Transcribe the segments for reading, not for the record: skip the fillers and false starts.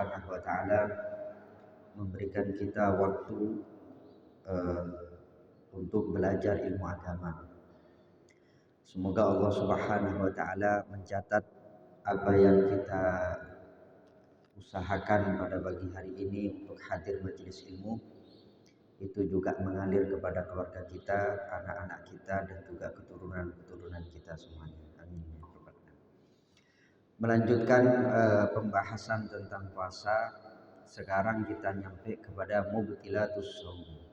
Subhanahu wa taala memberikan kita waktu untuk belajar ilmu agama. Semoga Allah Subhanahu wa taala mencatat apa yang kita usahakan pada pagi hari ini untuk hadir majelis ilmu itu juga mengalir kepada keluarga kita, anak-anak kita dan juga keturunan-keturunan kita semuanya. Amin. Melanjutkan pembahasan tentang puasa, sekarang kita nyampe kepada mubtilatus shaum.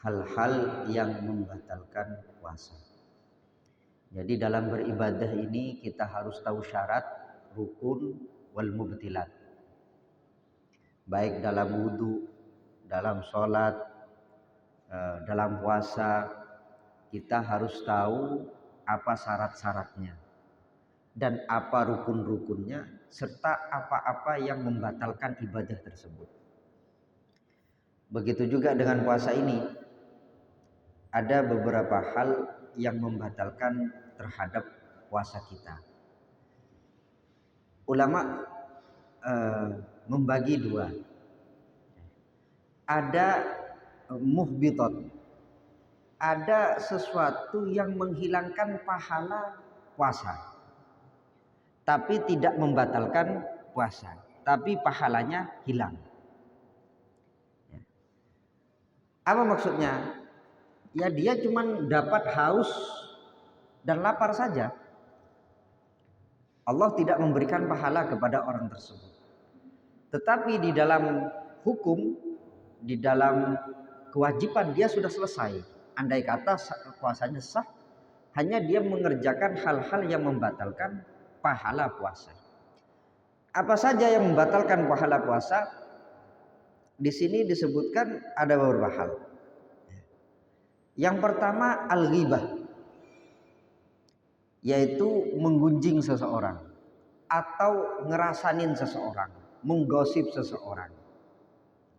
Hal-hal yang membatalkan puasa. Jadi dalam beribadah ini kita harus tahu syarat, rukun, wal mubtilat. Baik dalam wudu, dalam sholat, dalam puasa, kita harus tahu apa syarat-syaratnya dan apa rukun-rukunnya serta apa-apa yang membatalkan ibadah tersebut. Begitu juga dengan puasa ini, ada beberapa hal yang membatalkan terhadap puasa kita. Ulama membagi dua. Ada muhbitat, ada sesuatu yang menghilangkan pahala puasa tapi tidak membatalkan puasa, tapi pahalanya hilang. Apa maksudnya? Ya dia cuma dapat haus dan lapar saja. Allah tidak memberikan pahala kepada orang tersebut. Tetapi di dalam hukum, di dalam kewajiban dia sudah selesai. Andai kata puasanya sah, hanya dia mengerjakan hal-hal yang membatalkan pahala puasa. Apa saja yang membatalkan pahala puasa? Di sini disebutkan ada beberapa hal. Yang pertama al-ghibah, yaitu menggunjing seseorang atau ngerasanin seseorang, menggosip seseorang.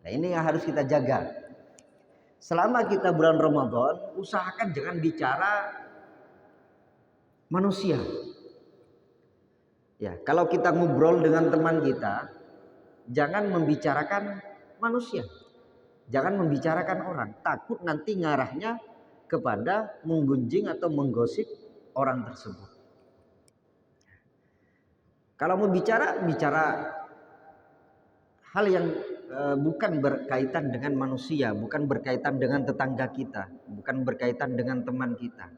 Nah, ini yang harus kita jaga. Selama kita bulan Ramadan, usahakan jangan bicara manusia. Ya, kalau kita ngobrol dengan teman kita, jangan membicarakan manusia. Jangan membicarakan orang, takut nanti ngarahnya kepada menggunjing atau menggosip orang tersebut. Kalau mau bicara hal yang bukan berkaitan dengan manusia, bukan berkaitan dengan tetangga kita, bukan berkaitan dengan teman kita.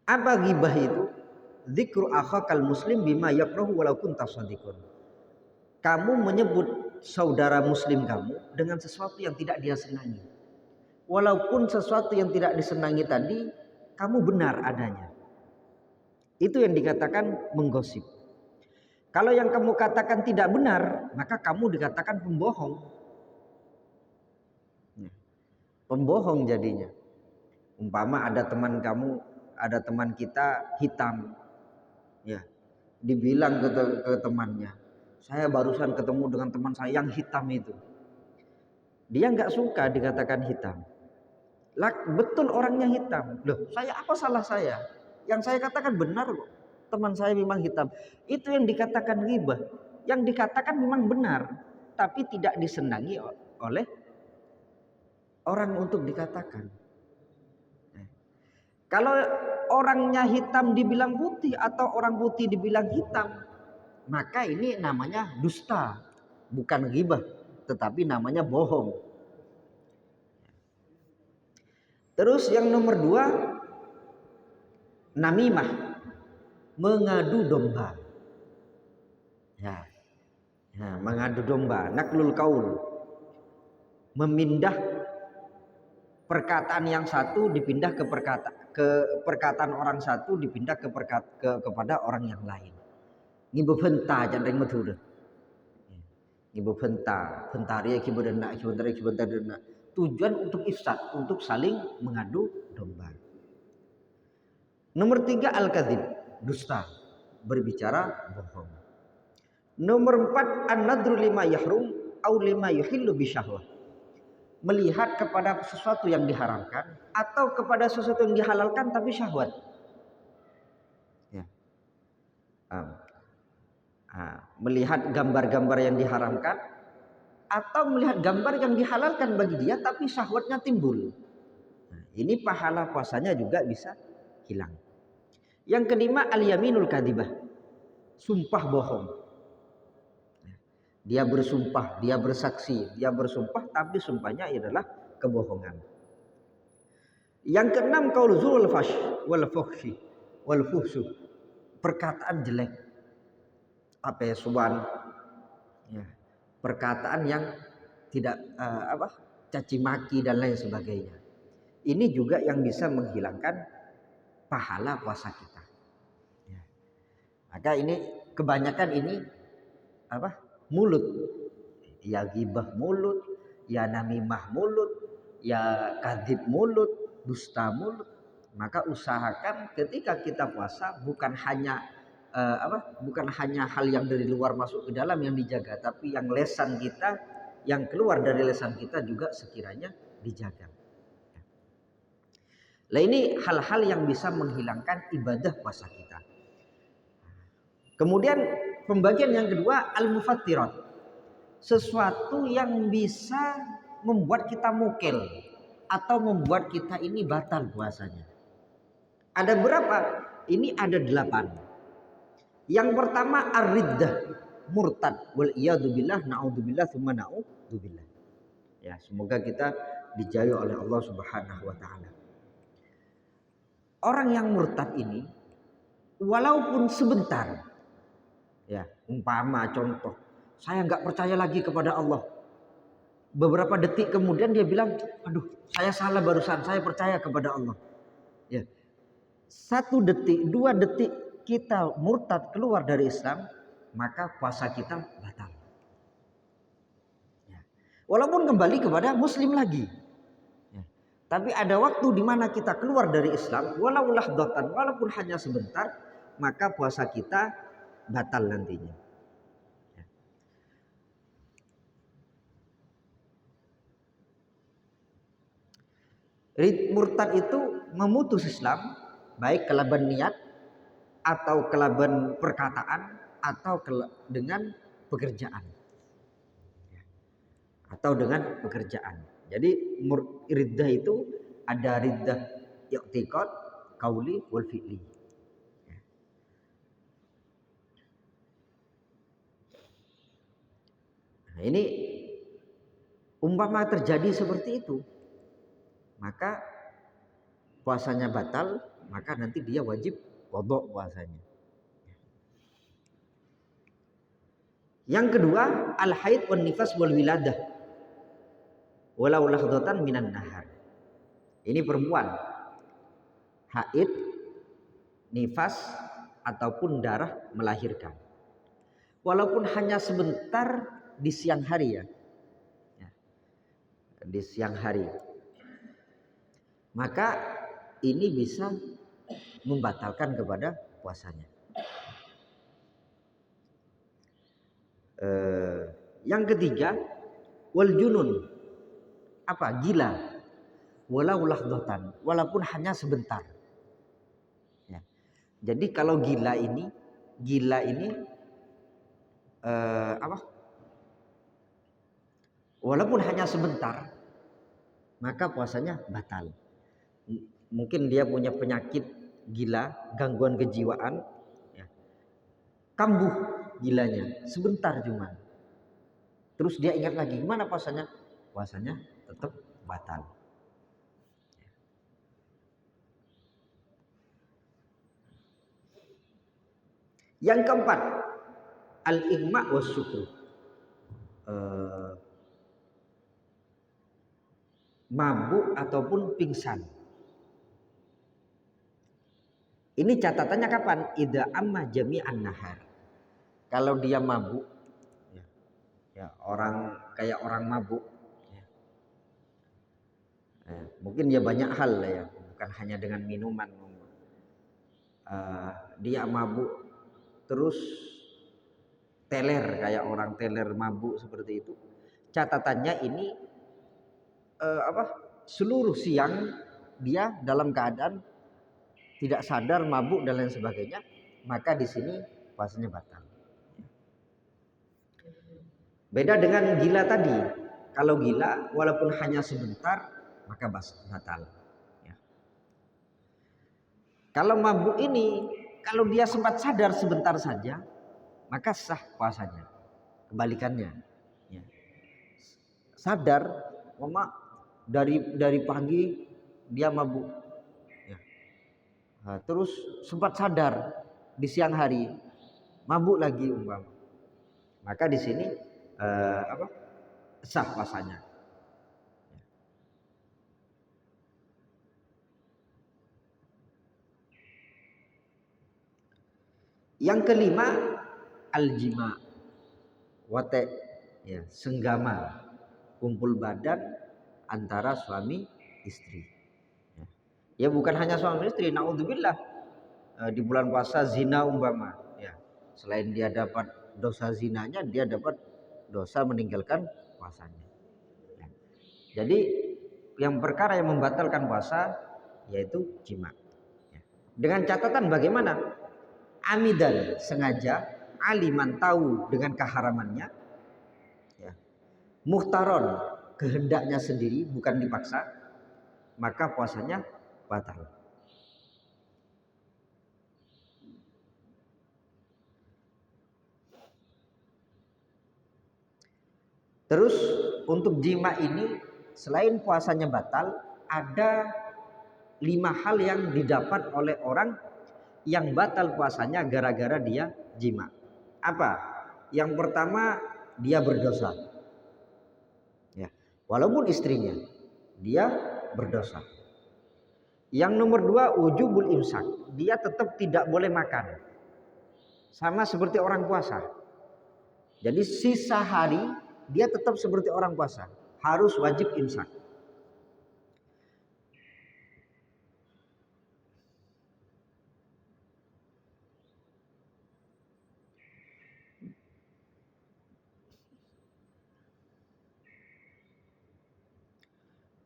Apa ghibah itu? Dzikru akhakal muslim bima yakrahu walau kunta shadiqun. Kamu menyebut saudara muslim kamu dengan sesuatu yang tidak dia senangi. Walaupun sesuatu yang tidak disenangi tadi kamu benar adanya. Itu yang dikatakan menggosip. Kalau yang kamu katakan tidak benar, maka kamu dikatakan pembohong. Pembohong jadinya. Umpama ada teman kamu, ada teman kita hitam, ya, dibilang ke temannya, saya barusan ketemu dengan teman saya yang hitam itu. Dia nggak suka dikatakan hitam. Betul orangnya hitam. Loh, saya apa salah saya? Yang saya katakan benar kok. Teman saya memang hitam. Itu yang dikatakan ghibah. Yang dikatakan memang benar, tapi tidak disenangi oleh orang untuk dikatakan. Kalau orangnya hitam dibilang putih atau orang putih dibilang hitam, maka ini namanya dusta, bukan ghibah, tetapi namanya bohong. Terus yang nomor 2, namimah, mengadu domba. Ya, mengadu domba, naklul qaul, memindah perkataan yang satu dipindah ke perkataan orang satu dipindah kepada orang yang lain. Ngibu benta jandeng medhur. Ngibu benta, bentaria kibodena, kibodena. Tujuan untuk ifsad, untuk saling mengadu domba. Nomor 3 al-kadzib, dusta, berbicara bohong. Nomor 4 an-nadru lima yahrum au lima yuhillu bisyahwah. Melihat kepada sesuatu yang diharamkan atau kepada sesuatu yang dihalalkan tapi syahwat. Ya. Melihat gambar-gambar yang diharamkan atau melihat gambar yang dihalalkan bagi dia tapi syahwatnya timbul. Ini pahala puasanya juga bisa hilang. Yang kelima, al-yaminul kadhibah. Sumpah bohong. Dia bersumpah, dia bersaksi, dia bersumpah tapi sumpahnya adalah kebohongan. Yang keenam, qaul zur wal fuhshi wal fuhsu. Perkataan jelek. Apesuan. Ya. Perkataan yang tidak caci maki dan lain sebagainya. Ini juga yang bisa menghilangkan pahala puasa kita. Ya. Maka ini kebanyakan ini mulut. Ya ghibah mulut, ya namimah mulut, ya kadzib mulut, dusta mulut. Maka usahakan ketika kita puasa bukan hanya hal yang dari luar masuk ke dalam yang dijaga, tapi yang lesan kita, yang keluar dari lesan kita juga sekiranya dijaga. Nah, ini hal-hal yang bisa menghilangkan ibadah puasa kita. Kemudian pembagian yang kedua, al-mufattirat. Sesuatu yang bisa membuat kita mukil atau membuat kita ini batal puasanya. Ada berapa? Ini ada 8. Yang pertama ar-riddah, murtad, wal iyadu billah, naudzubillah, tsumma naudzubillah. Ya, semoga kita dijauhi oleh Allah Subhanahu wa taala. Orang yang murtad ini walaupun sebentar, ya, umpama contoh, saya nggak percaya lagi kepada Allah. Beberapa detik kemudian dia bilang, aduh, saya salah barusan, saya percaya kepada Allah. Ya, 1 detik, 2 detik kita murtad keluar dari Islam, maka puasa kita batal. Ya. Walaupun kembali kepada Muslim lagi. Ya. Tapi ada waktu di mana kita keluar dari Islam, walaupun hanya sebentar, maka puasa kita batal nantinya. Murtad itu memutus Islam, baik kelaban niat atau kelaban perkataan atau dengan pekerjaan. Atau dengan pekerjaan. Jadi riddah itu ada riddah i'tiqad, qauli wal fi'li. Nah, ini umpama terjadi seperti itu, maka puasanya batal, maka nanti dia wajib qadha puasanya. Yang kedua, al-haid wan nifas wal wiladah. Walau lahdatan minan nahar. Ini perempuan. Haid, nifas ataupun darah melahirkan. Walaupun hanya sebentar di siang hari ya. Di siang hari. Maka ini bisa membatalkan kepada puasanya. Yang ketiga, wal junun. Apa? Gila. Walau lahdatan, walaupun hanya sebentar. Ya. Jadi kalau gila ini walaupun hanya sebentar, maka puasanya batal. Mungkin dia punya penyakit gila, gangguan kejiwaan, ya. Kambuh gilanya sebentar cuma. Terus dia ingat lagi, gimana puasanya? Puasanya tetap batal. Yang keempat, al-igma was syukur. Mabuk ataupun pingsan. Ini catatannya kapan? Idza amma jami'an nahar. Kalau dia mabuk, ya orang kayak orang mabuk, ya. Mungkin dia banyak hal lah ya, bukan hanya dengan minuman. Dia mabuk terus teler kayak orang teler mabuk seperti itu. Catatannya ini seluruh siang dia dalam keadaan tidak sadar, mabuk dan lain sebagainya, maka di sini puasanya batal. Beda dengan gila tadi. Kalau gila walaupun hanya sebentar maka batal. Ya. Kalau mabuk ini, kalau dia sempat sadar sebentar saja, maka sah puasanya. Kebalikannya. Ya. Sadar, mama dari pagi dia mabuk. Ya. Nah, terus sempat sadar di siang hari, mabuk lagi umpama. Maka di sini sah puasanya. Yang kelima, aljima, wate, ya, senggama, kumpul badan antara suami istri. Ya bukan hanya suami istri, naudzubillah, di bulan puasa zina umpama, ya, selain dia dapat dosa zinanya, dia dapat dosa meninggalkan puasanya. Ya. Jadi yang perkara yang membatalkan puasa yaitu jima. Ya. Dengan catatan bagaimana? Amidan, sengaja, aliman, tahu dengan keharamannya, ya. Muhtaron, kehendaknya sendiri, bukan dipaksa, maka puasanya batal. Terus untuk jima ini selain puasanya batal, ada 5 hal yang didapat oleh orang yang batal puasanya gara-gara dia jima. Apa? Yang pertama, dia berdosa. Ya, walaupun istrinya, dia berdosa. Yang nomor 2, wujubul imsak. Dia tetap tidak boleh makan. Sama seperti orang puasa. Jadi sisa hari dia tetap seperti orang puasa, harus wajib imsak.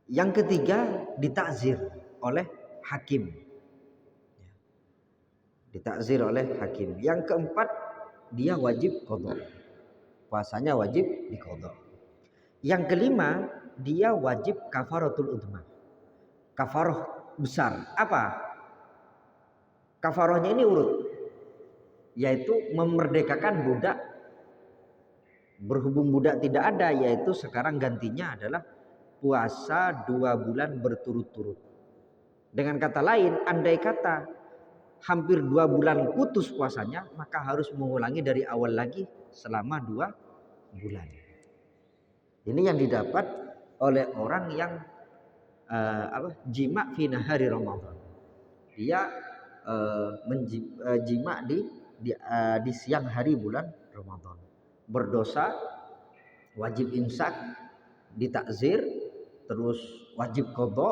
Yang ketiga, ditakzir oleh hakim. Ditakzir oleh hakim. Yang keempat, dia wajib qadha. Puasanya wajib diqadha. Yang kelima, dia wajib kafaratul udma. Kafarah besar. Apa? Kafarahnya ini urut, yaitu memerdekakan budak. Berhubung budak tidak ada, yaitu sekarang gantinya adalah puasa 2 bulan berturut-turut. Dengan kata lain, andai kata hampir 2 bulan putus puasanya, maka harus mengulangi dari awal lagi selama 2 bulan. Ini yang didapat oleh orang yang jima fi nahari Ramadan. Dia jima di siang hari bulan Ramadan. Berdosa, wajib imsak, ditakzir, terus wajib qadha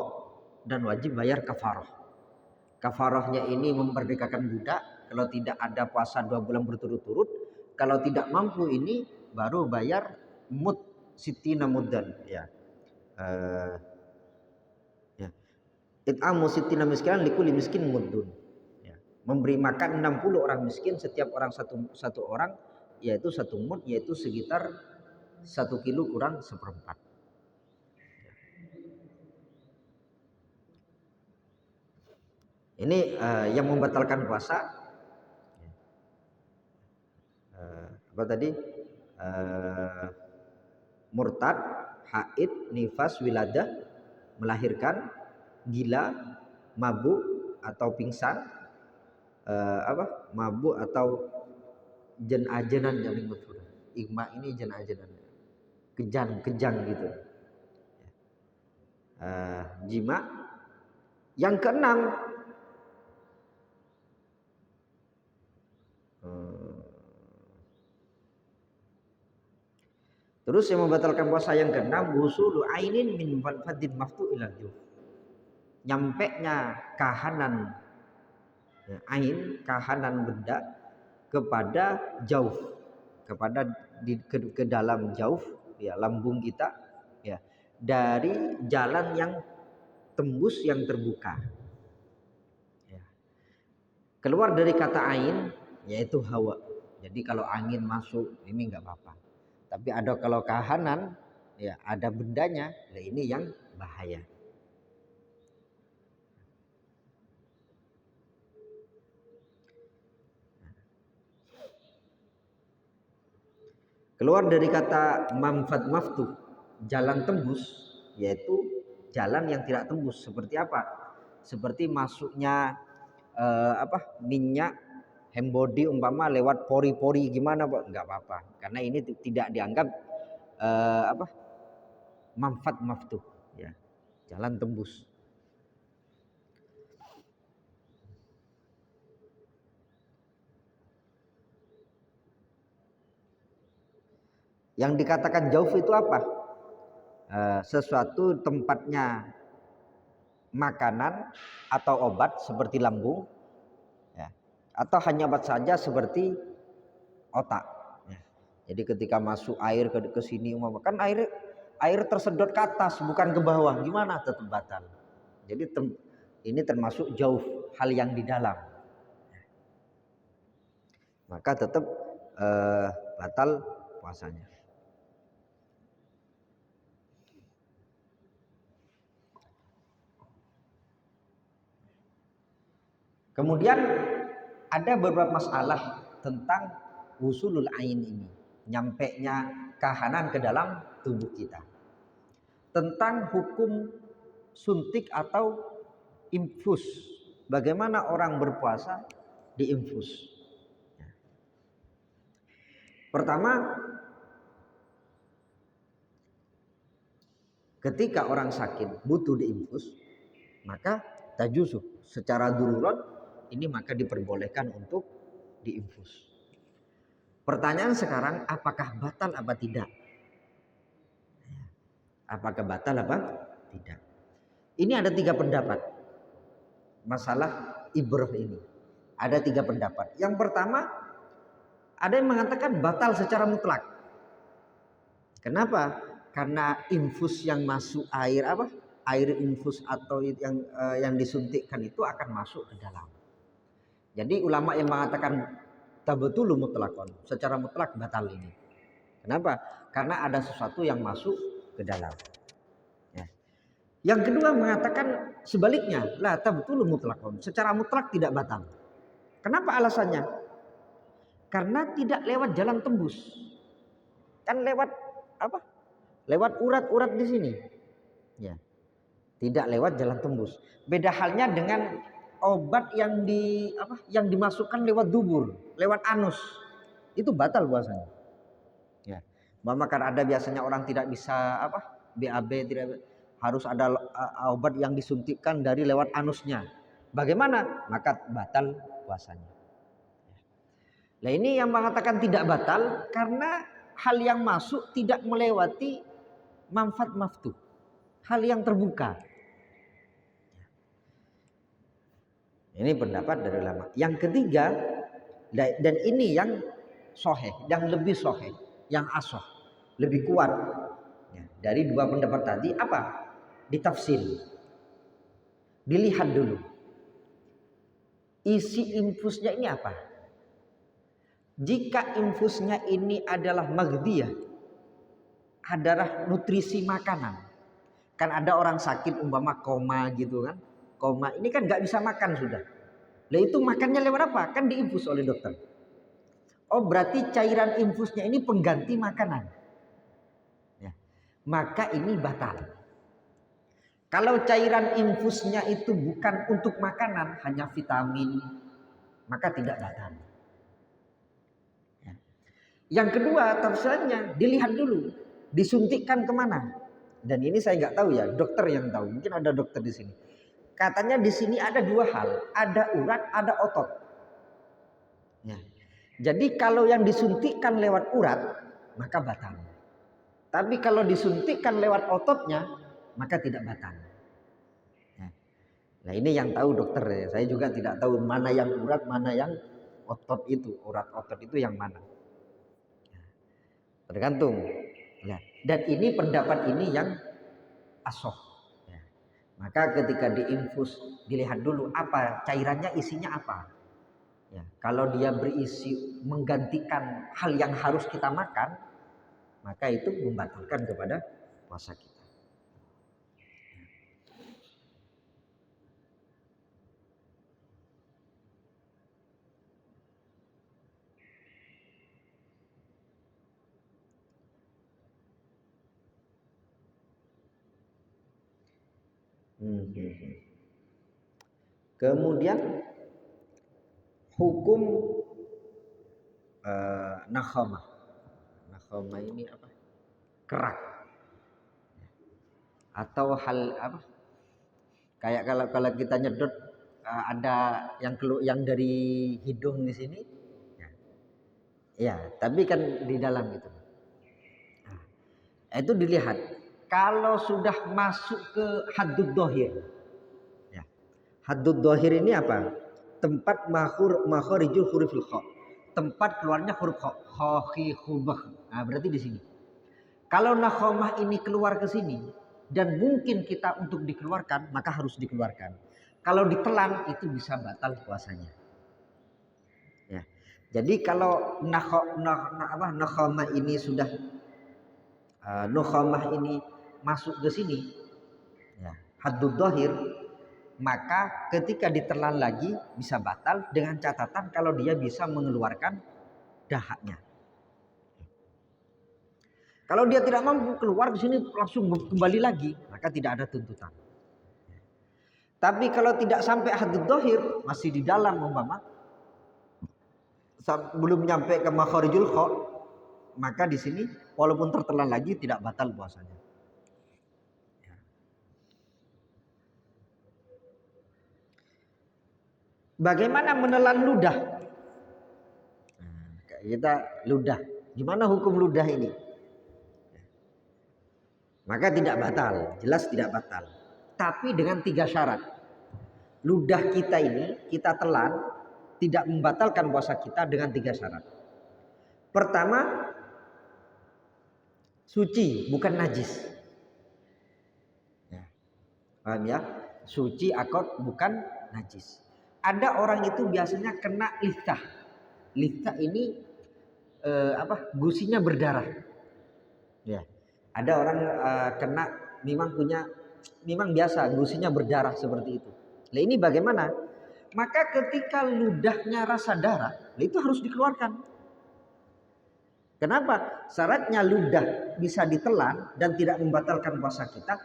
dan wajib bayar kafarah. Kafarahnya ini memerdekakan budak. Kalau tidak ada puasa 2 bulan berturut-turut, kalau tidak mampu ini baru bayar mud sitina muddan, ya. Ya. It'amu sitina miskinan likulli miskin muddun. Ya. Memberi makan 60 orang miskin, setiap orang satu orang, yaitu 1 mud, yaitu sekitar 1 kilo kurang seperempat. Ini yang membatalkan puasa. Apa tadi? Murtad, haid, nifas, wiladah, melahirkan, gila, mabuk atau pingsan, mabuk atau jen-ajenan yang maksud. Igma ini jen-ajenan, kejang gitu. Jima. Yang keenam, terus yang membatalkan puasa yang keenam, wusulu ainin min fadin maftu ilal juf. Nyampeknya kahanan, ya, ain, kahanan benda kepada jauf, kepada ke dalam jauf, ya, lambung kita, ya, dari jalan yang tembus yang terbuka, ya. Keluar dari kata ain yaitu hawa. Jadi kalau angin masuk ini nggak apa-apa. Tapi ada kalau kahanan, ya ada bendanya, nah ini yang bahaya. Keluar dari kata manfat maftuh, jalan tembus, yaitu jalan yang tidak tembus. Seperti apa? Seperti masuknya minyak hembody umpama lewat pori-pori gimana, Pak? Enggak apa-apa. Karena ini tidak dianggap manfat maftuh, ya. Jalan tembus. Yang dikatakan jauh itu apa? Sesuatu tempatnya makanan atau obat seperti lambung, ya, atau hanya obat saja seperti otak. Ya. Jadi ketika masuk air ke sini, kan air tersedot ke atas bukan ke bawah, gimana tetap batal. Jadi ini termasuk jauh, hal yang di dalam, maka tetap batal puasanya. Kemudian ada beberapa masalah tentang wusulul ain ini, nyampenya kahanan ke dalam tubuh kita. Tentang hukum suntik atau infus. Bagaimana orang berpuasa diinfus. Pertama, ketika orang sakit butuh diinfus, maka tajuzu secara darurat ini maka diperbolehkan untuk diinfus. Pertanyaan sekarang, apakah batal apa tidak? Apakah batal apa tidak? Ini ada 3 pendapat masalah ibrah ini. Ada 3 pendapat. Yang pertama, ada yang mengatakan batal secara mutlak. Kenapa? Karena infus yang masuk air infus atau yang disuntikkan itu akan masuk ke dalam. Jadi ulama yang mengatakan tabtulu mutlakon, secara mutlak batal ini. Kenapa? Karena ada sesuatu yang masuk ke dalam. Ya. Yang kedua mengatakan sebaliknya, la tabtulu mutlakon, secara mutlak tidak batal. Kenapa alasannya? Karena tidak lewat jalan tembus. Kan lewat apa? Lewat urat-urat di sini. Ya. Tidak lewat jalan tembus. Beda halnya dengan obat yang dimasukkan lewat dubur, lewat anus, itu batal puasanya. Ya, bahkan ada biasanya orang tidak bisa BAB, tidak harus ada obat yang disuntikkan dari lewat anusnya. Bagaimana? Maka batal puasanya. Nah ini yang mengatakan tidak batal karena hal yang masuk tidak melewati manfat maftuh, hal yang terbuka. Ini pendapat dari ulama. Yang ketiga, dan ini yang soheh, yang lebih soheh, yang asoh, lebih kuat. Ya, dari 2 pendapat tadi apa? Ditafsir. Dilihat dulu. Isi infusnya ini apa? Jika infusnya ini adalah maghdiyah, adalah nutrisi makanan. Kan ada orang sakit umpama koma gitu kan. Koma ini kan nggak bisa makan sudah. Lah itu makannya lewat apa? Kan diinfus oleh dokter. Oh berarti cairan infusnya ini pengganti makanan. Ya. Maka ini batal. Kalau cairan infusnya itu bukan untuk makanan, hanya vitamin, maka tidak batal. Ya. Yang kedua tafsirnya dilihat dulu, disuntikkan kemana? Dan ini saya nggak tahu ya, dokter yang tahu. Mungkin ada dokter di sini. Katanya di sini ada 2 hal, ada urat, ada otot. Ya. Jadi kalau yang disuntikkan lewat urat, maka batal. Tapi kalau disuntikkan lewat ototnya, maka tidak batal. Ya. Nah ini yang tahu dokter ya. Saya juga tidak tahu mana yang urat, mana yang otot itu. Urat otot itu yang mana. Ya. Tergantung. Ya. Dan ini pendapat ini yang asoh. Maka ketika diinfus dilihat dulu apa cairannya, isinya apa. Ya, kalau dia berisi menggantikan hal yang harus kita makan, maka itu membatalkan kepada puasa kita. Kemudian hukum nakhamah. Nakhamah ini apa? Kerak. Atau hal apa? Kayak kalau kita nyedot ada yang dari hidung di sini. Ya, tapi kan di dalam gitu. Nah, itu dilihat. Kalau sudah masuk ke haddud dohir, ya. Haddud dohir ini apa? Tempat makharijul hurufil kha. Tempat keluarnya huruf kha, khi khubah. Nah, berarti di sini. Kalau nakhamah ini keluar ke sini dan mungkin kita untuk dikeluarkan, maka harus dikeluarkan. Kalau ditelan itu bisa batal puasanya. Ya. Jadi kalau nakhamah ini sudah nakhamah ini masuk ke sini, ya, haddud dohir, maka ketika ditelan lagi bisa batal dengan catatan kalau dia bisa mengeluarkan dahaknya. Kalau dia tidak mampu keluar di sini langsung kembali lagi, maka tidak ada tuntutan. Tapi kalau tidak sampai haddud dohir, masih di dalam umpama, belum nyampe ke makharijul kha, maka di sini walaupun tertelan lagi tidak batal puasanya. Bagaimana menelan ludah? Kita ludah. Gimana hukum ludah ini? Maka tidak batal, jelas tidak batal. Tapi dengan 3 syarat. Ludah kita ini kita telan tidak membatalkan puasa kita dengan 3 syarat. Pertama, suci bukan najis. Ya. Paham ya? Suci akot bukan najis. Ada orang itu biasanya kena lihtah. Lihtah ini gusinya berdarah. Ya. Ada orang kena memang biasa gusinya berdarah seperti itu. Nah ini bagaimana? Maka ketika ludahnya rasa darah, itu harus dikeluarkan. Kenapa? Syaratnya ludah bisa ditelan dan tidak membatalkan puasa kita,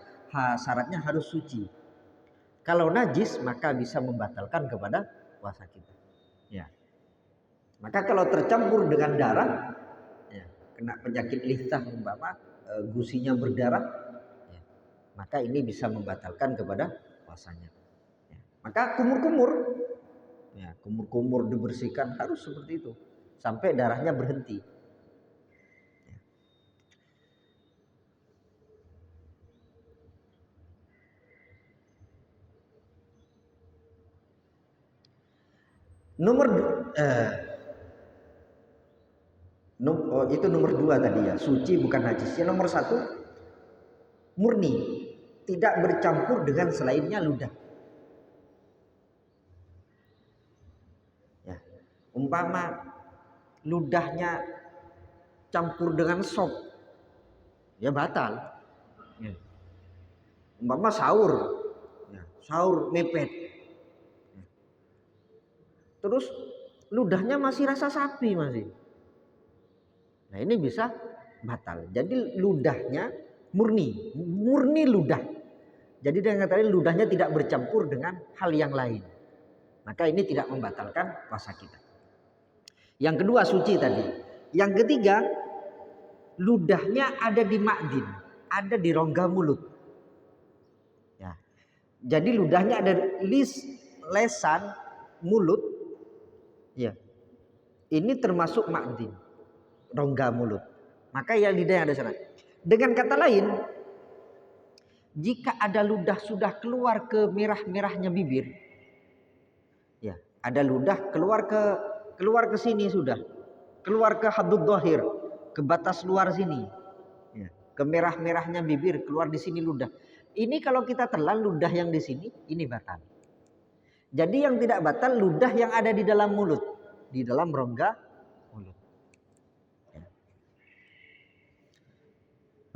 syaratnya harus suci. Kalau najis maka bisa membatalkan kepada puasa kita. Ya. Maka kalau tercampur dengan darah, ya, kena penyakit lihtah umpama gusinya berdarah, ya, maka ini bisa membatalkan kepada puasanya. Ya. Maka kumur-kumur dibersihkan harus seperti itu sampai darahnya berhenti. Ya. Itu nomor 2 tadi ya, suci bukan najis. Yang nomor 1 murni, tidak bercampur dengan selainnya ludah. Ya. Umpama ludahnya campur dengan sop, ya batal. Ya. Umpama sahur, ya, sahur mepet. Ya. Terus ludahnya masih rasa sapi masih. Nah ini bisa batal. Jadi ludahnya murni ludah. Jadi dengan kata lain ludahnya tidak bercampur dengan hal yang lain. Maka ini tidak membatalkan puasa kita. Yang kedua suci tadi. Yang ketiga ludahnya ada di ma'din, ada di rongga mulut. Ya. Jadi ludahnya ada lesan mulut. Ya. Ini termasuk ma'din, rongga mulut. Maka yang lidah yang ada sana. Dengan kata lain, jika ada ludah sudah keluar ke merah-merahnya bibir, ya, ada ludah keluar ke sini sudah, keluar ke haddud dhahir, ke batas luar sini, ya, ke merah-merahnya bibir, keluar di sini ludah. Ini kalau kita telan ludah yang di sini, ini batal. Jadi yang tidak batal ludah yang ada di dalam mulut, di dalam rongga mulut. Ya.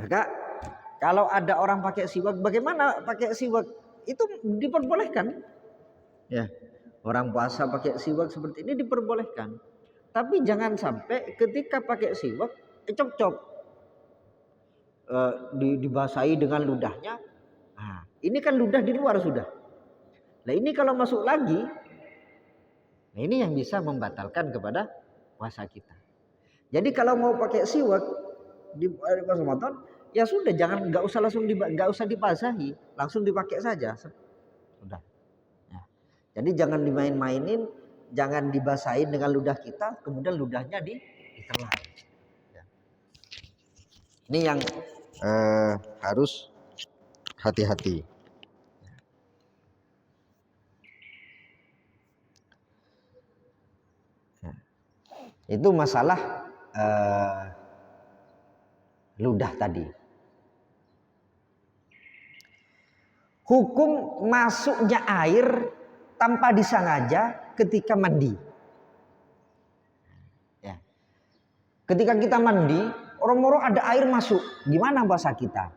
Maka kalau ada orang pakai siwak, bagaimana pakai siwak? Itu diperbolehkan. Ya, orang puasa pakai siwak seperti ini diperbolehkan. Tapi jangan sampai ketika pakai siwak cop-cop, dibasahi dengan ludahnya. Nah, ini kan ludah di luar sudah. Nah ini kalau masuk lagi, nah ini yang bisa membatalkan kepada puasa kita. Jadi kalau mau pakai siwak di puasa Ramadan, ya sudah, jangan, nggak usah dibasahi, langsung dipakai saja. Sudah. Ya. Jadi jangan dimain-mainin, jangan dibasahin dengan ludah kita, kemudian ludahnya ditelan. Ya. Ini yang harus hati-hati. Ya. Itu masalah ludah tadi. Hukum masuknya air tanpa disengaja ketika mandi. Ya. Ketika kita mandi, orang-orang ada air masuk, gimana puasa kita?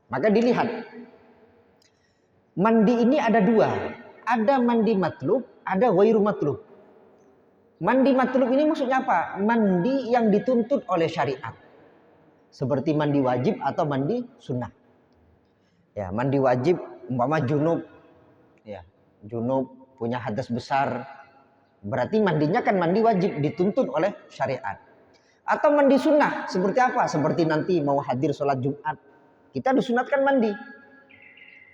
Maka dilihat. Mandi ini ada dua, ada mandi matlub, ada ghairu matlub. Mandi matlub ini maksudnya apa? Mandi yang dituntut oleh syariat. Seperti mandi wajib atau mandi sunnah. Ya, mandi wajib umpama junub. Ya, junub punya hadas besar. Berarti mandinya kan mandi wajib, dituntut oleh syariat. Atau mandi sunnah, seperti apa? Seperti nanti mau hadir sholat Jumat, kita disunatkan mandi.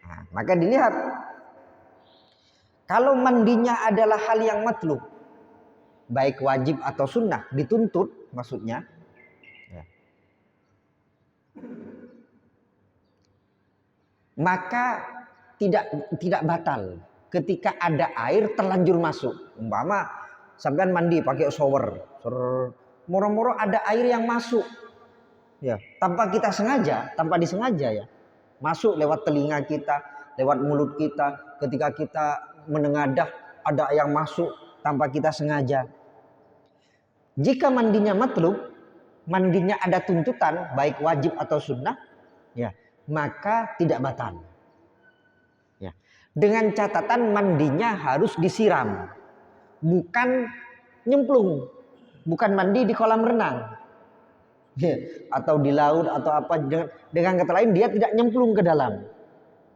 Nah, maka dilihat, kalau mandinya adalah hal yang matlub, baik wajib atau sunnah, dituntut maksudnya, ya, maka tidak batal ketika ada air terlanjur masuk. Umpama sampean mandi pakai shower, moro-moro ada air yang masuk, ya, tanpa kita sengaja, tanpa disengaja, ya, masuk lewat telinga kita, lewat mulut kita, ketika kita menengadah ada yang masuk tanpa kita sengaja. Jika mandinya matlub, mandinya ada tuntutan baik wajib atau sunnah, ya, maka tidak batal. Ya. Dengan catatan mandinya harus disiram, bukan nyemplung, bukan mandi di kolam renang, ya, atau di laut atau apa. Dengan kata lain, dia tidak nyemplung ke dalam.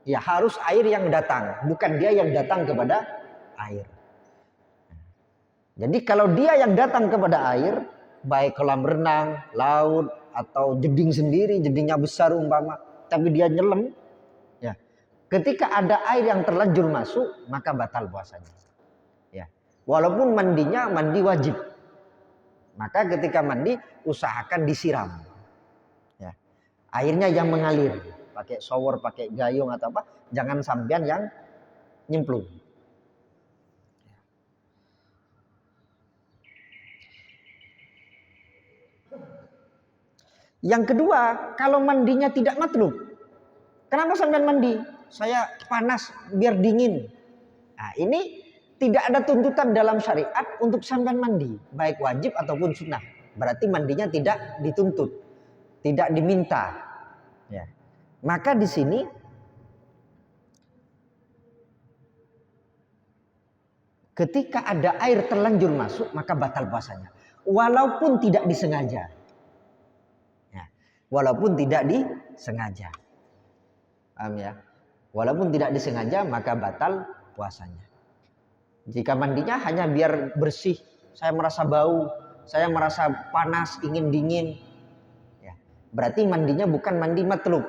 Ya, harus air yang datang, bukan dia yang datang kepada air. Jadi kalau dia yang datang kepada air, baik kolam renang, laut, atau jeding sendiri, jedingnya besar umpama, tapi dia nyelam, ya, ketika ada air yang terlanjur masuk, maka batal puasanya. Ya, walaupun mandinya mandi wajib, maka ketika mandi usahakan disiram. Ya, airnya yang mengalir, pakai shower, pakai gayung atau apa, jangan sampean yang nyemplung. Yang kedua, kalau mandinya tidak matlub, kenapa sampean mandi? Saya panas biar dingin. Nah, ini tidak ada tuntutan dalam syariat untuk sampean mandi, baik wajib ataupun sunnah. Berarti mandinya tidak dituntut, tidak diminta. Ya. Maka di sini ketika ada air terlanjur masuk, maka batal puasanya, walaupun tidak disengaja. Walaupun tidak disengaja. Paham ya? Walaupun tidak disengaja maka batal puasanya. Jika mandinya hanya biar bersih, saya merasa bau, saya merasa panas, ingin dingin, ya, berarti mandinya bukan mandi matlub,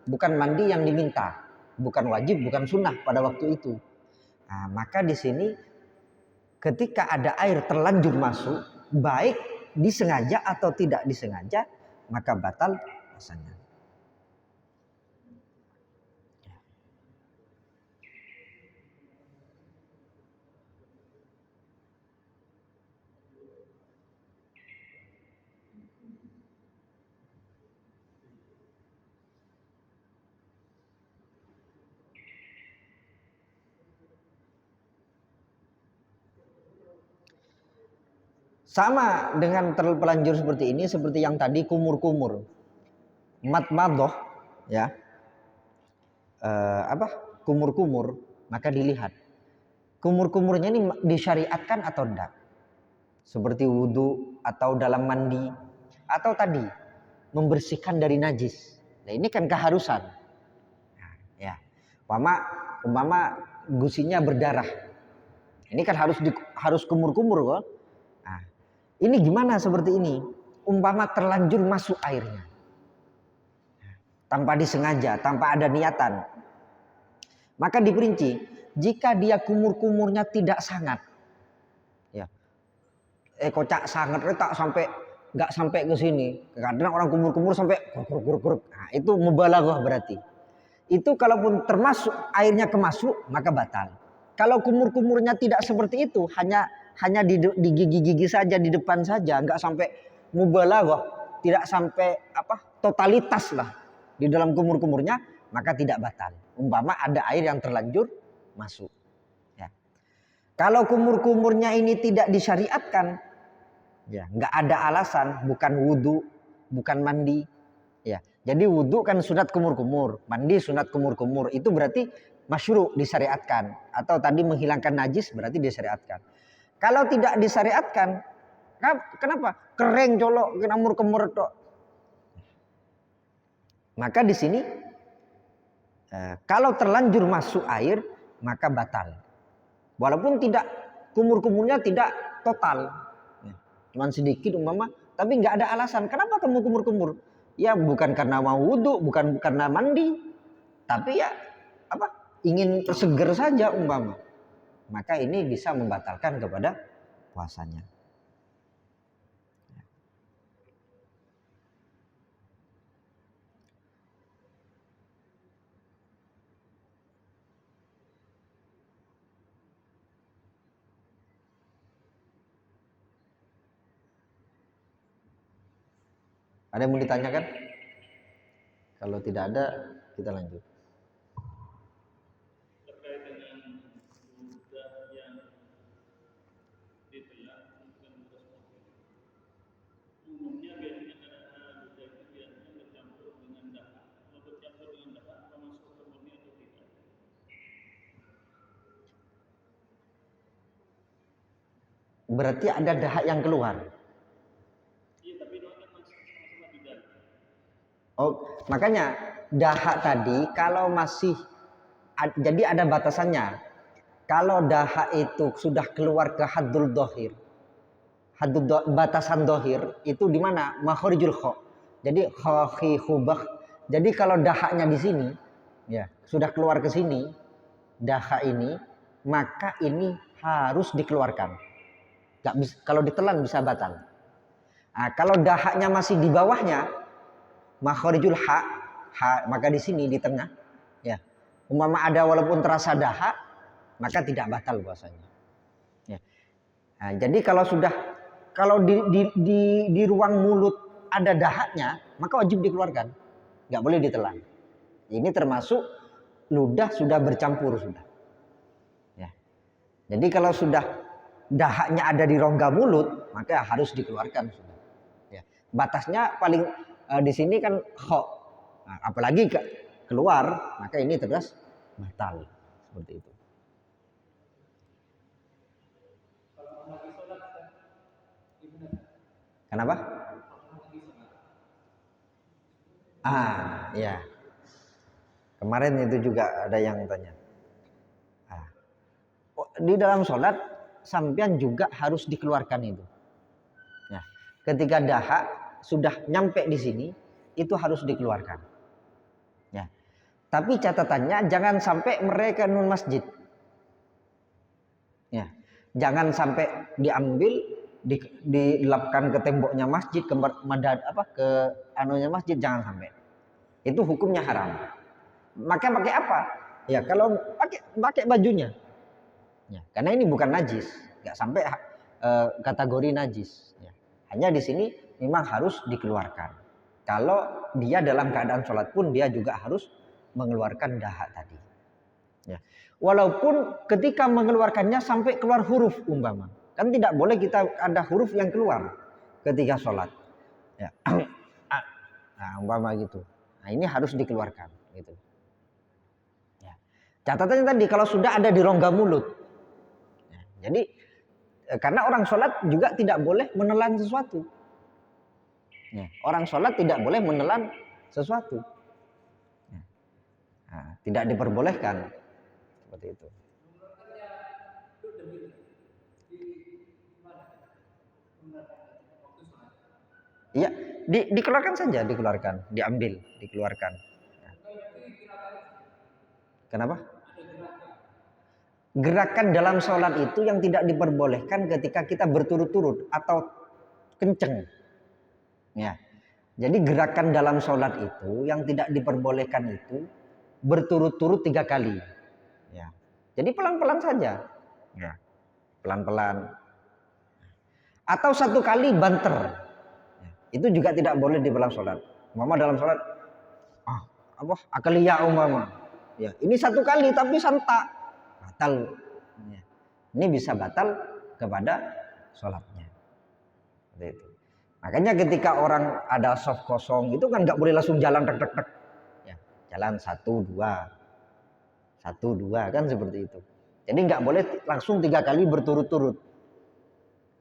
bukan mandi yang diminta, bukan wajib, bukan sunnah pada waktu itu. Nah, maka di sini ketika ada air terlanjur masuk, baik disengaja atau tidak disengaja, maka batal puasanya. Sama dengan terlanjur seperti ini, seperti yang tadi kumur-kumur. madmadoh, ya, kumur-kumur, maka dilihat kumur-kumurnya ini disyariatkan atau enggak, seperti wudhu atau dalam mandi atau tadi membersihkan dari najis. Nah ini kan keharusan. Nah, ya, umpama gusinya berdarah, ini kan harus kumur-kumur kok. Nah, ini gimana seperti ini? Umpama terlanjur masuk airnya, tanpa disengaja, tanpa ada niatan, maka diperinci jika dia kumur-kumurnya tidak sangat, ya, kocak sangat tak sampai nggak sampai ke sini. Kadang orang kumur-kumur sampai kuruk. Nah, itu mubalaghah berarti. Itu kalaupun termasuk airnya kemasuk maka batal. Kalau kumur-kumurnya tidak seperti itu, hanya di gigi-gigi saja, di depan saja, nggak sampai mubalaghah, tidak sampai totalitas lah di dalam kumur-kumurnya, maka tidak batal. Umpama ada air yang terlanjur masuk. Ya. Kalau kumur-kumurnya ini tidak disyariatkan, ya nggak ada alasan, bukan wudhu, bukan mandi. Ya, jadi wudhu kan sunat kumur-kumur, mandi sunat kumur-kumur, itu berarti masyru' disyariatkan, atau tadi menghilangkan najis berarti disyariatkan. Kalau tidak disyariatkan, kenapa? Kering colok, kumur-kumur tok. Maka di sini kalau terlanjur masuk air maka batal. Walaupun tidak kumur-kumurnya tidak total, cuman sedikit umpama, tapi nggak ada alasan. Kenapa kamu kumur-kumur? Ya bukan karena mau wudhu, bukan karena mandi, tapi ya ingin seger saja umpama. Maka ini bisa membatalkan kepada puasanya. Ada yang mau ditanyakan? Kalau tidak ada, kita lanjut. Terkait dengan ludah yang ditelan, bukan ludah sportif. Umumnya biasanya ludah itu biasanya bercampur dengan dahak. Kalau bercampur dengan dahak, apa masuk ke murni atau tidak? Berarti ada dahak yang keluar. Oh, makanya dahak tadi kalau masih jadi ada batasannya. Kalau dahak itu sudah keluar ke haddul dohir, batasan dohir itu di mana? Makharijul kha. Jadi khafi khubah. Jadi kalau dahaknya di sini, ya sudah keluar ke sini, dahak ini, maka ini harus dikeluarkan. Gak bisa, kalau ditelan bisa batal. Nah, kalau dahaknya masih di bawahnya, makharijul ha, maka di sini di tengah, ya umpama ada walaupun terasa dahak maka tidak batal puasanya. Ya. Nah, jadi kalau di ruang mulut ada dahaknya maka wajib dikeluarkan, nggak boleh ditelan. Ini termasuk ludah sudah bercampur sudah. Ya. Jadi kalau sudah dahaknya ada di rongga mulut maka harus dikeluarkan sudah. Ya. Batasnya paling di sini kan kho, nah, apalagi keluar maka ini tegas batal seperti itu. Kenapa? Ya. Kemarin itu juga ada yang tanya. Di dalam sholat sampean juga harus dikeluarkan itu. Ya. Ketika dahak sudah nyampe di sini itu harus dikeluarkan. Ya. Tapi catatannya jangan sampai mereka nun masjid. Ya. Jangan sampai diambil dilapkan ke temboknya masjid, ke anunya masjid, jangan sampai. Itu hukumnya haram. Maka pakai apa? Ya kalau pakai bajunya. Ya, karena ini bukan najis, nggak sampai kategori najis. Ya. Hanya di sini memang harus dikeluarkan. Kalau dia dalam keadaan sholat pun dia juga harus mengeluarkan dahak tadi. Ya. Walaupun ketika mengeluarkannya sampai keluar huruf umpama, kan tidak boleh kita ada huruf yang keluar ketika sholat. Ya. Nah, umpama gitu. Nah, ini harus dikeluarkan gitu. Ya. Catatannya tadi kalau sudah ada di rongga mulut. Ya, jadi karena orang sholat juga tidak boleh menelan sesuatu. Ya, orang sholat tidak boleh menelan sesuatu. Ya. Nah, tidak diperbolehkan seperti itu. Iya, dikeluarkan saja, dikeluarkan, diambil, dikeluarkan. Ya. Kenapa? Gerakan dalam sholat itu yang tidak diperbolehkan ketika kita berturut-turut atau kenceng. Ya. Jadi gerakan dalam sholat itu yang tidak diperbolehkan itu berturut-turut 3 kali. Ya. Jadi pelan-pelan saja. Ya. Pelan-pelan. Atau 1 kali banter. Ya. Itu juga tidak boleh di dalam sholat. Mama dalam sholat, akaliya umpama. Ya, ini 1 kali tapi santak. Batal. Ya. Ini bisa batal kepada sholatnya. Seperti itu. Makanya ketika orang ada soft kosong itu kan nggak boleh langsung jalan tek tek tek. Ya, jalan 1 2 1 2 kan seperti itu. Jadi nggak boleh langsung 3 kali berturut-turut.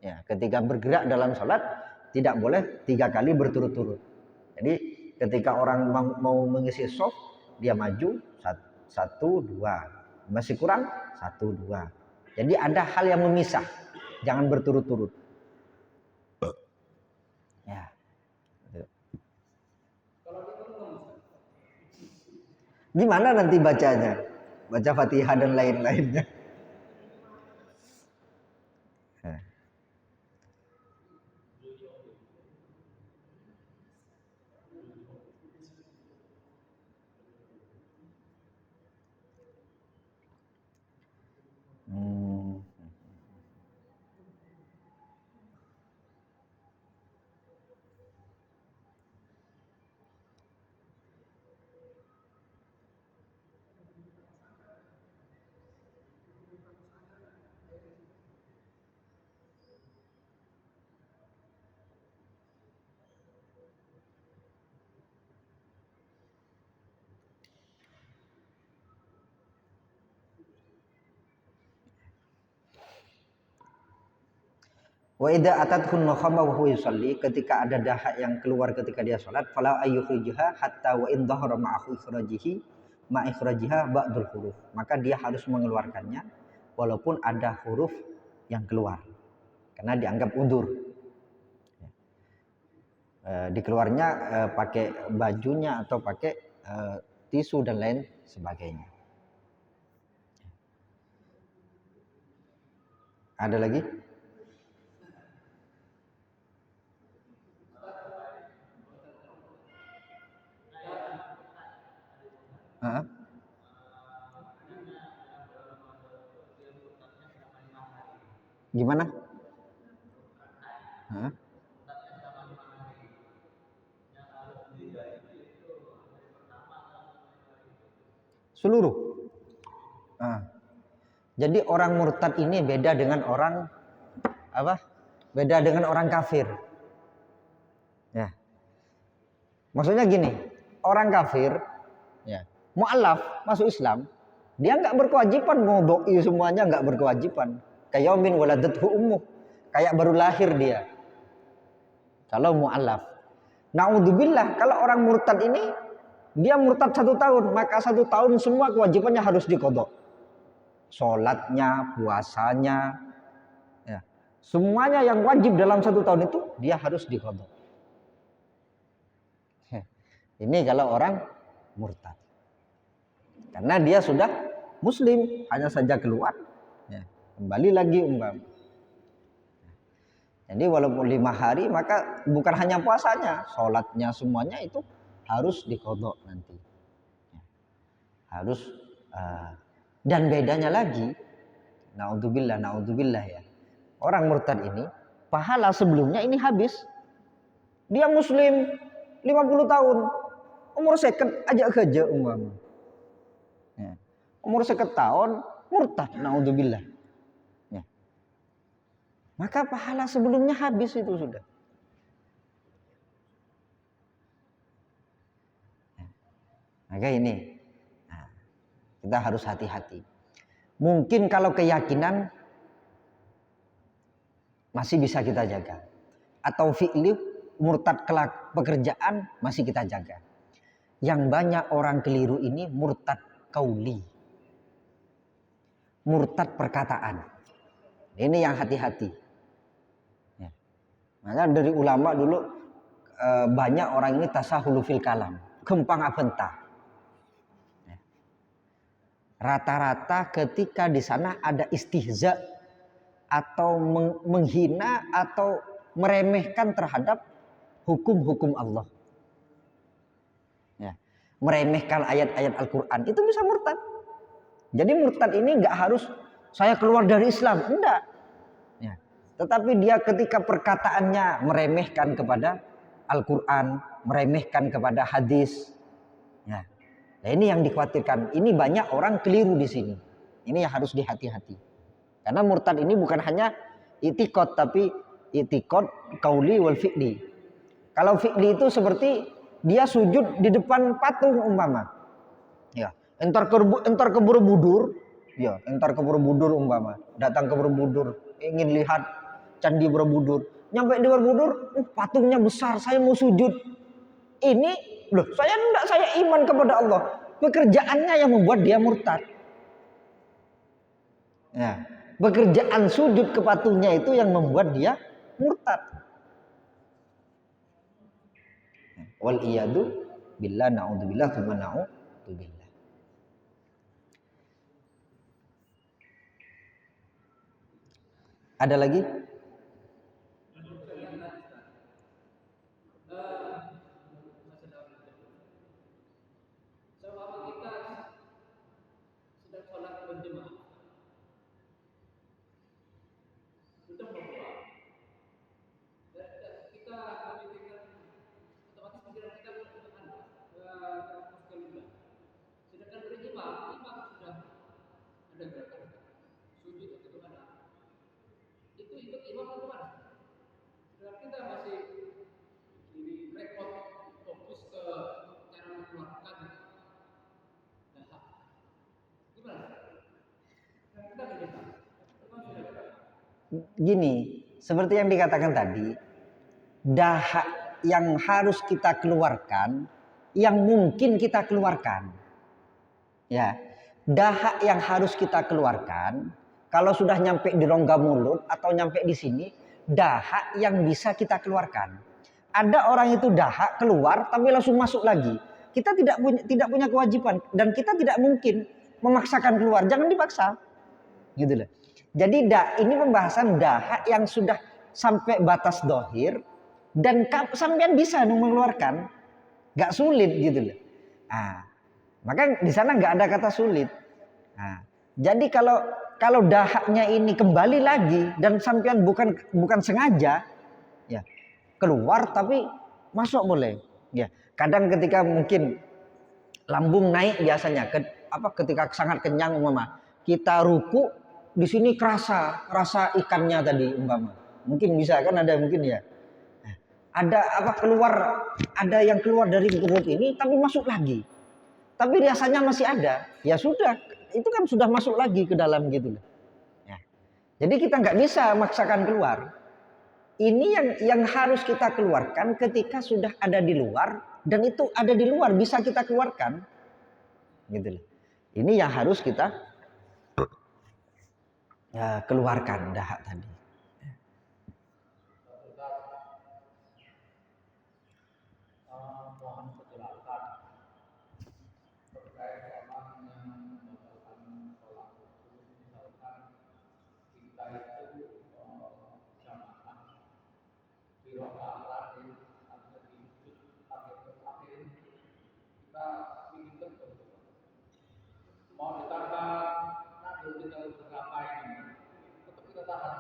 Ya, ketika bergerak dalam sholat tidak boleh 3 kali berturut-turut. Jadi ketika orang mau mengisi soft dia maju 1 2 masih kurang 1 2. Jadi ada hal yang memisah, jangan berturut-turut. Ya. Gimana nanti bacanya? Baca Fatihah dan lain-lainnya. Wa idza atathun nukhama wa huwa yusalli, ketika ada dahak yang keluar ketika dia salat, fala ayyukhrijaha hatta wa in dhahara ma'ahu ikhrajihi ma ikhrajiha ba'dul huruf. Maka dia harus mengeluarkannya walaupun ada huruf yang keluar. Karena dianggap undur. Dikeluarnya pakai bajunya atau pakai tisu dan lain sebagainya. Ada lagi? Gimana? Seluruh. Jadi orang murtad ini beda dengan orang apa? Beda dengan orang kafir. Ya. Maksudnya gini, orang kafir, ya, mu'alaf masuk Islam, dia nggak berkewajiban ngodoi semuanya, nggak berkewajiban. Kayak yaumin waladathu ummuh, kayak baru lahir dia. Kalau mu'alaf. Naudzubillah, kalau orang murtad ini dia murtad 1 tahun, maka 1 tahun semua kewajibannya harus diqodho. Sholatnya, puasanya, ya, semuanya yang wajib dalam 1 tahun itu dia harus diqodho. Ini kalau orang murtad. Karena dia sudah muslim, hanya saja keluar, ya, kembali lagi umpam. Jadi walaupun 5 hari maka bukan hanya puasanya, sholatnya semuanya itu harus diqodho nanti. Ya. Harus dan bedanya lagi, naudzubillah ya. Orang murtad ini pahala sebelumnya ini habis. Dia muslim 50 tahun. Umur 50 aja kerja umpama. Ya. Umur 50 tahun murtad, naudzubillah. Ya. Maka pahala sebelumnya habis itu sudah. Maka ini, nah, kita harus hati-hati. Mungkin kalau keyakinan masih bisa kita jaga, atau fi'li murtad kelak pekerjaan masih kita jaga. Yang banyak orang keliru ini murtad kauli, murtad perkataan. Ini yang hati-hati. Ya. Maka dari ulama dulu banyak orang ini tasahulu fil kalam, kempang abentah. Ya. Rata-rata ketika di sana ada istihza atau menghina atau meremehkan terhadap hukum-hukum Allah. Ya. Meremehkan ayat-ayat Al-Quran itu bisa murtad. Jadi murtad ini nggak harus saya keluar dari Islam, enggak. Ya. Tetapi dia ketika perkataannya meremehkan kepada Al-Quran, meremehkan kepada hadis. Ya. Nah, ini yang dikhawatirkan. Ini banyak orang keliru di sini. Ini yang harus dihati-hati. Karena murtad ini bukan hanya itikad, tapi itikad kauli wal fi'li. Kalau fi'li itu seperti dia sujud di depan patung umpama. Ya, entar ke Borobudur, ya, entar ke Borobudur umpama. Datang ke Borobudur, ingin lihat candi Borobudur. Nyampe di Borobudur, patungnya besar, saya mau sujud. Ini loh, saya iman kepada Allah. Pekerjaannya yang membuat dia murtad. Ya, pekerjaan sujud ke patungnya itu yang membuat dia murtad. Wal iyadu billah, naudzubillah, tsumma naudzubillah. Ada lagi? Gini, seperti yang dikatakan tadi, dahak yang harus kita keluarkan, yang mungkin kita keluarkan. Ya, dahak yang harus kita keluarkan, kalau sudah nyampe di rongga mulut atau nyampe di sini, dahak yang bisa kita keluarkan. Ada orang itu dahak keluar tapi langsung masuk lagi. Kita tidak punya kewajiban dan kita tidak mungkin memaksakan keluar. Jangan dipaksa. Gitu loh. Jadi ini pembahasan dahak yang sudah sampai batas dohir dan sampean bisa mengeluarkan, nggak sulit gitu loh. Nah, maka di sana nggak ada kata sulit. Nah, jadi kalau dahaknya ini kembali lagi dan sampean bukan sengaja, ya keluar tapi masuk boleh. Ya, kadang ketika mungkin lambung naik biasanya, ketika sangat kenyang umpama kita ruku. Di sini rasa ikannya tadi umpama. Mungkin bisa kan ada mungkin ya. Ada ada yang keluar dari perut ini tapi masuk lagi. Tapi rasanya masih ada. Ya sudah, itu kan sudah masuk lagi ke dalam gitu. Ya. Jadi kita nggak bisa maksakan keluar. Ini yang harus kita keluarkan ketika sudah ada di luar dan itu ada di luar bisa kita keluarkan. Gitu. Ini yang harus kita keluarkan dahak tadi. Mohon penjelasan terkait orang yang membatalkan sholat itu, misalkan kita itu jamaah di rakaat terakhir atau di sujud akhir kita ingin tentu mau ditambah nanti kita berapa ini tetap kita tahan,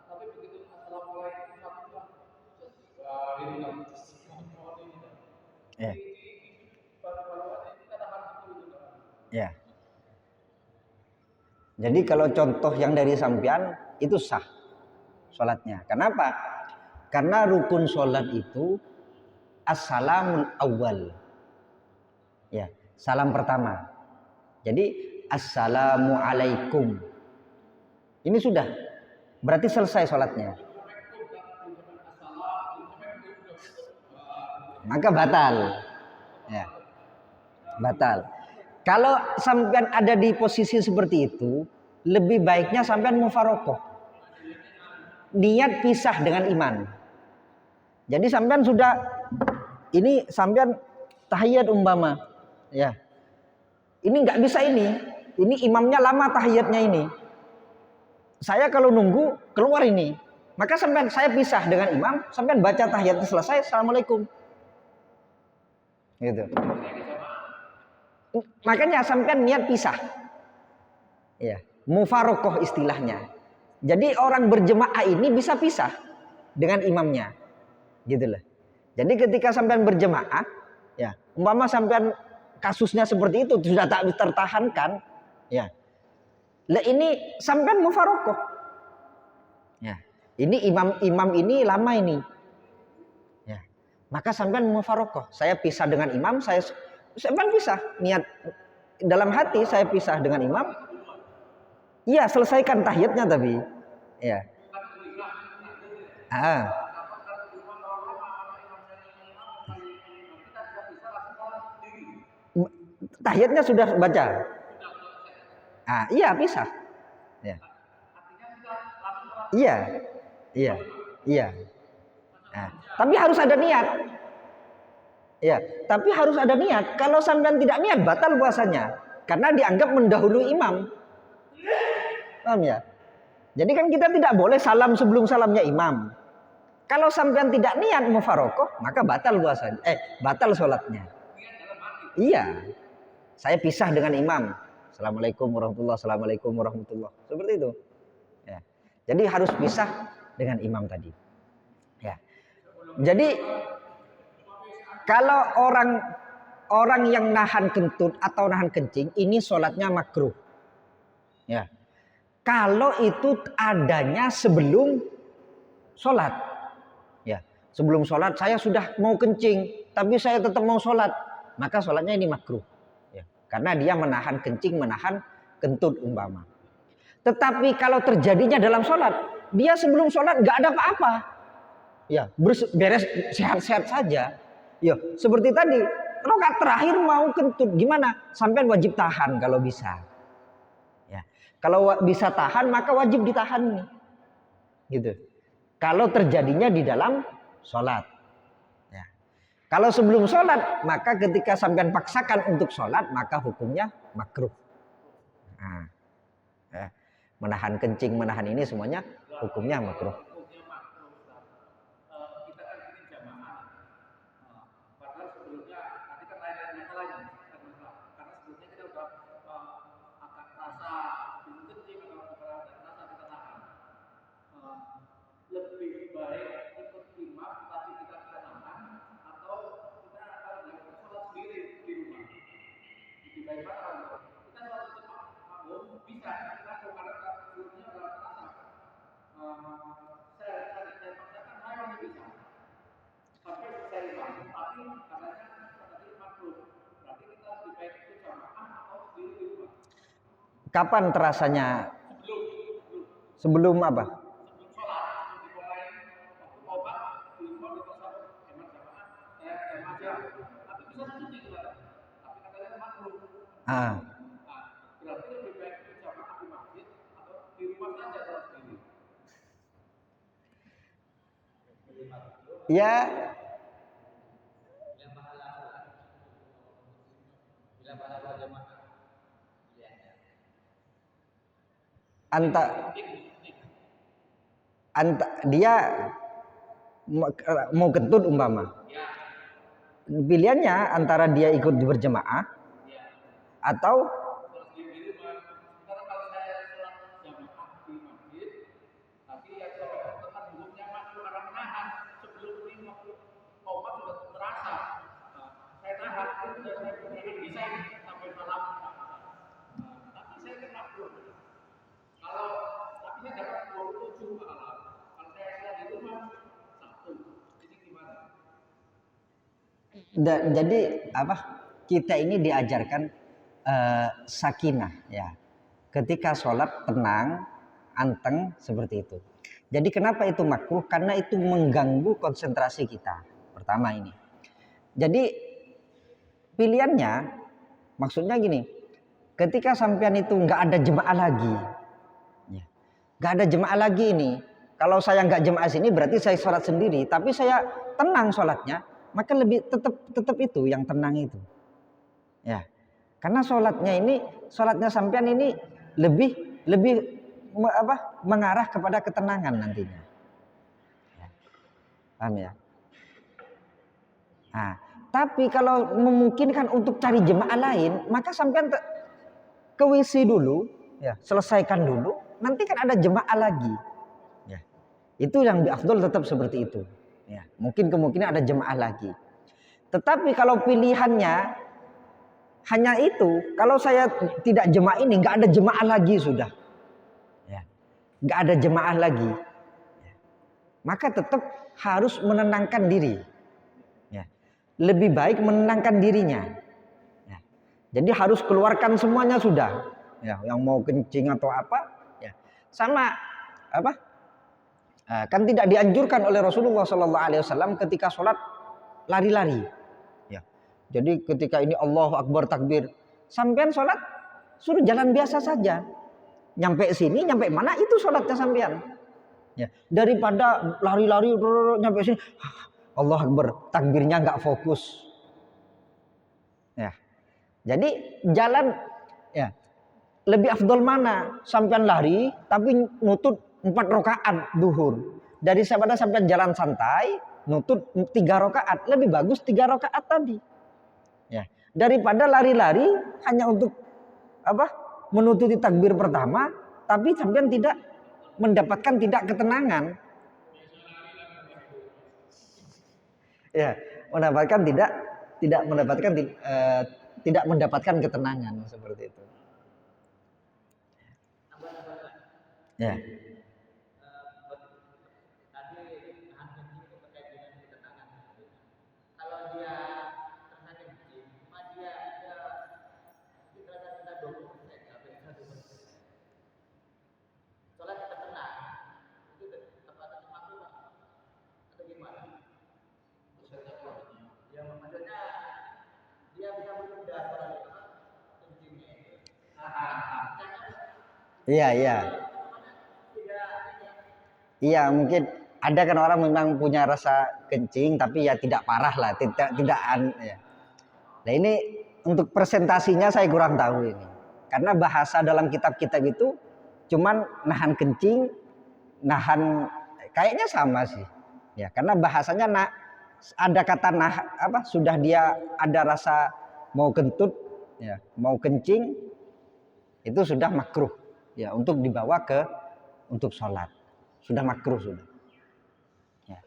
tapi begitu assalamualaikum warahmatullahi wabarakatuh Ya. Ya. Jadi kalau contoh yang dari sampean itu sah sholatnya. Kenapa? Karena rukun sholat itu as-salamul awal. Ya. Salam pertama. Jadi assalamualaikum. Ini sudah. Berarti selesai sholatnya. Maka batal. Ya. Batal. Kalau sampean ada di posisi seperti itu, lebih baiknya sampean mufarokoh. Niat pisah dengan imam. Jadi sampean sudah ini sampean tahiyat umpama, ya. Ini nggak bisa ini. Ini imamnya lama tahiyatnya ini. Saya kalau nunggu keluar ini, maka sampean saya pisah dengan imam, sampean baca tahiyatnya selesai, assalamualaikum. Gitu. Makanya sampean niat pisah. Ya, mufarokoh istilahnya. Jadi orang berjemaah ini bisa pisah dengan imamnya. Gitu loh. Jadi ketika sampean berjemaah, ya, umpama sampean kasusnya seperti itu sudah tak tertahankan, ya. Lah ini sampean mufarokoh. Ya. Ini imam ini lama ini. Ya. Maka sampean mufarokoh. Saya pisah dengan imam, sampean pisah. Niat dalam hati saya pisah dengan imam. Iya, selesaikan tahiyatnya tapi. Ya. Tahiyatnya sudah baca. Iya pisah. Ya. Iya, iya, iya. Tapi harus ada niat. Ya, tapi harus ada niat. Kalau sampean tidak niat batal puasanya, karena dianggap mendahului imam. Paham ya? Jadi kan kita tidak boleh salam sebelum salamnya imam. Kalau sampean tidak niat mufarokoh, maka batal puasanya. Batal sholatnya. Iya. Saya pisah dengan imam. Assalamualaikum warahmatullahi wabarakatuh. Assalamualaikum warahmatullahi wabarakatuh. Seperti itu. Ya. Jadi harus pisah dengan imam tadi. Ya. Jadi kalau orang yang nahan kentut atau nahan kencing, ini sholatnya makruh. Ya. Kalau itu adanya sebelum sholat. Ya. Sebelum sholat saya sudah mau kencing, tapi saya tetap mau sholat, maka sholatnya ini makruh. Karena dia menahan kencing, menahan kentut umpama. Tetapi kalau terjadinya dalam sholat, dia sebelum sholat nggak ada apa-apa, ya beres sehat-sehat saja. Ya seperti tadi, rakaat terakhir mau kentut, gimana? Sampai wajib tahan kalau bisa. Ya, kalau bisa tahan maka wajib ditahan nih, gitu. Kalau terjadinya di dalam sholat. Kalau sebelum sholat, maka ketika sampean paksakan untuk sholat, maka hukumnya makruh. Nah, menahan kencing, menahan ini semuanya hukumnya makruh. Kapan terasanya? Sebelum apa? Ya. Dia mau kentut umpama. Pilihannya antara dia ikut berjemaah atau jadi apa? kita ini diajarkan sakinah ya. Ketika sholat tenang, anteng seperti itu. Jadi kenapa itu makruh? Karena itu mengganggu konsentrasi kita. Pertama ini. Jadi pilihannya maksudnya gini. Ketika sampean itu nggak ada jemaah lagi, ya, nggak ada jemaah lagi ini. Kalau saya nggak jemaah sini berarti saya sholat sendiri. Tapi saya tenang sholatnya, maka lebih tetap itu yang tenang itu. Ya, karena sholatnya sampean ini lebih mengarah kepada ketenangan nantinya. Ya, paham ya? Nah, tapi kalau memungkinkan untuk cari jemaah lain, maka sampean ke WC dulu, ya, selesaikan dulu, nanti kan ada jemaah lagi. Ya, itu yang afdol tetap seperti itu. Ya, mungkin kemungkinan ada jemaah lagi. Tetapi kalau pilihannya hanya itu, kalau saya tidak jemaah ini, nggak ada jemaah lagi sudah. Ya, nggak ada jemaah lagi. Ya, maka tetap harus menenangkan diri. Ya, lebih baik menenangkan dirinya. Ya, jadi harus keluarkan semuanya sudah. Ya, yang mau kencing atau apa, ya, sama apa? Kan tidak dianjurkan oleh Rasulullah SAW ketika sholat lari-lari. Ya, jadi ketika ini Allahu Akbar takbir, sampean sholat suruh jalan biasa saja. Nyampe sini, nyampe mana itu sholatnya sampean. Ya, daripada lari-lari nyampe sini, Allah Akbar, takbirnya nggak fokus. Ya, jadi jalan ya lebih afdol mana? Sampean lari tapi nutut 4 rakaat duhur. Daripada sampean jalan santai nutut 3 rakaat, lebih bagus 3 rakaat tadi. Ya, daripada lari-lari hanya untuk apa? Menututi takbir pertama tapi sampean tidak mendapatkan ketenangan. Ya, tidak mendapatkan ketenangan seperti itu. Ya. Iya, iya. Iya, mungkin ada kan orang memang punya rasa kencing tapi ya tidak parah lah, tidak ya. Nah, ini untuk presentasinya saya kurang tahu ini. Karena bahasa dalam kitab-kitab itu cuman nahan kencing, nahan kayaknya sama sih. Ya, karena bahasanya ada kata sudah dia ada rasa mau kentut ya, mau kencing itu sudah makruh ya untuk dibawa untuk sholat. Sudah makruh sudah. Ya.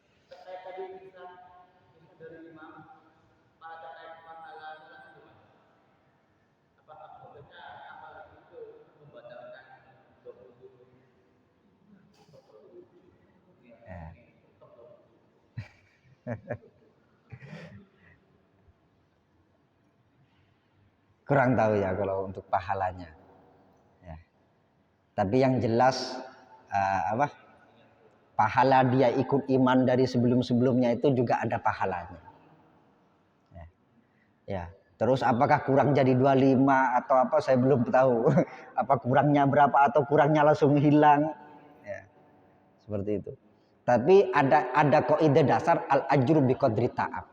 Kurang tahu ya kalau untuk pahalanya. Ya. Tapi yang jelas pahala dia ikut iman dari sebelum-sebelumnya itu juga ada pahalanya. Ya. Ya. Terus apakah kurang jadi 25 atau apa saya belum tahu. Apa kurangnya berapa atau kurangnya langsung hilang. Ya. Seperti itu. Tapi ada kaidah dasar al-ajru biqadri ta'ab.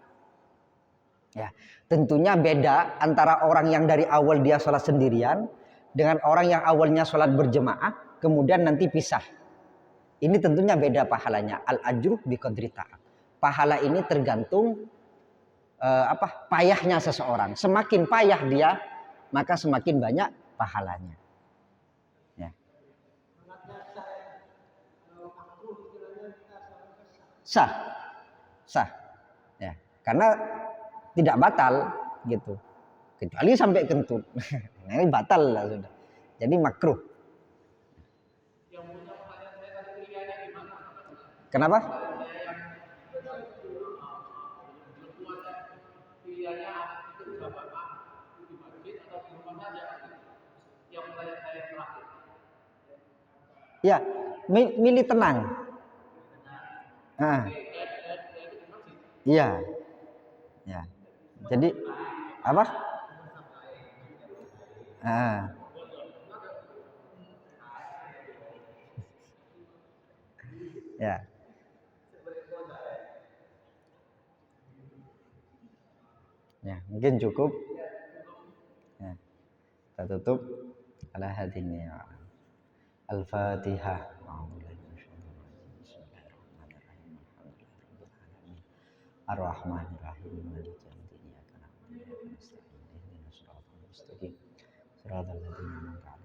Ya, tentunya beda antara orang yang dari awal dia sholat sendirian dengan orang yang awalnya sholat berjemaah kemudian nanti pisah. Ini tentunya beda pahalanya. Al-ajru biqadri ta'ab. Pahala ini tergantung payahnya seseorang. Semakin payah dia, maka semakin banyak pahalanya. Ya. Sah. Sah. Ya. Karena tidak batal gitu. Kecuali sampai kentut. Nah, ini batal lah sudah. Jadi makruh. Kenapa? Ya, milih tenang. Ah, iya, ya. Jadi apa? Ah, ya, ya. Mungkin cukup. Ya, kita tutup ala hadini Al-Fatihah. Ar-Rahmanir-Rahim. Maliki yaumiddin. Iyyaka na'budu wa iyyaka nasta'in. Ihdinas siratal mustaqim. Siratal ladzina an'amta 'alaihim